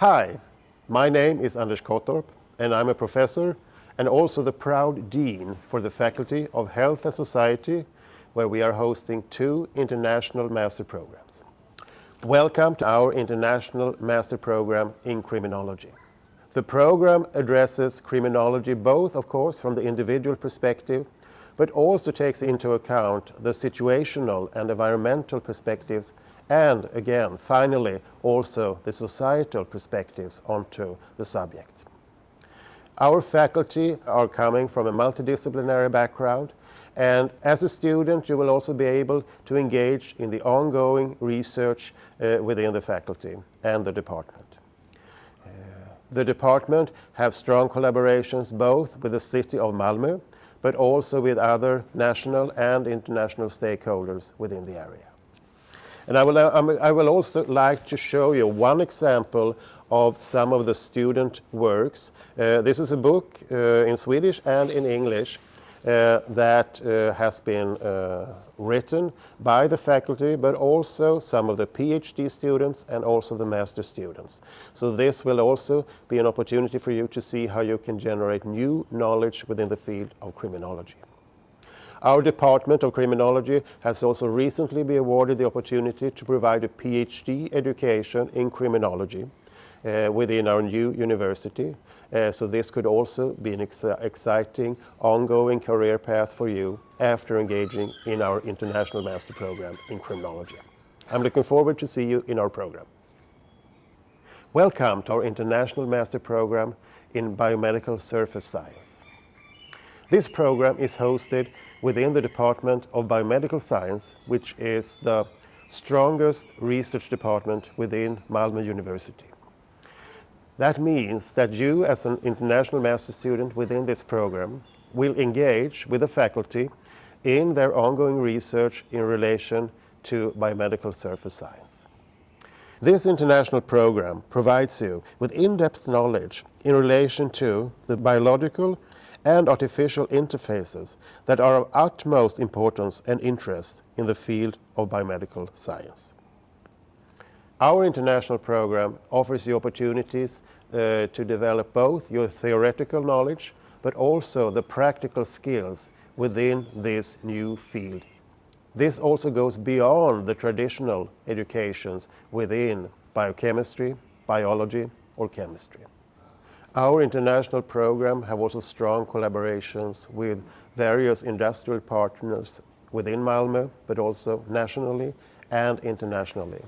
Hi, my name is Anders Kottorp and I'm a professor and also the proud dean for the Faculty of Health and Society, where we are hosting 2 international master programs. Welcome to our international master program in criminology. The program addresses criminology both, of course, from the individual perspective, but also takes into account the situational and environmental perspectives and, again, finally, also the societal perspectives onto the subject. Our faculty are coming from a multidisciplinary background, and as a student you will also be able to engage in the ongoing research within the faculty and the department. The department have strong collaborations both with the city of Malmö, but also with other national and international stakeholders within the area. And I will also like to show you one example of some of the student works. This is a book in Swedish and in English that has been written by the faculty, but also some of the PhD students and also the master students. So this will also be an opportunity for you to see how you can generate new knowledge within the field of criminology. Our Department of Criminology has also recently been awarded the opportunity to provide a PhD education in criminology within our new university. So this could also be an exciting ongoing career path for you after engaging in our international master program in criminology. I'm looking forward to see you in our program. Welcome to our international master program in biomedical surface science. This program is hosted within the Department of Biomedical Science, which is the strongest research department within Malmö University. That means that you, as an international master student within this program, will engage with the faculty in their ongoing research in relation to biomedical surface science. This international program provides you with in-depth knowledge in relation to the biological and artificial interfaces that are of utmost importance and interest in the field of biomedical science. Our international program offers you opportunities to develop both your theoretical knowledge but also the practical skills within this new field. This also goes beyond the traditional educations within biochemistry, biology or chemistry. Our international program have also strong collaborations with various industrial partners within Malmö, but also nationally and internationally.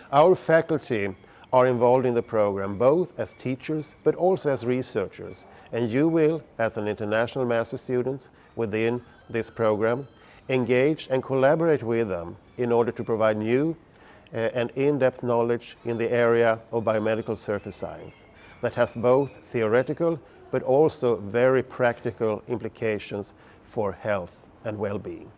Our faculty are involved in the program both as teachers but also as researchers, and you will, as an international master student within this program, engage and collaborate with them in order to provide new and in-depth knowledge in the area of biomedical surface science that has both theoretical but also very practical implications for health and well-being.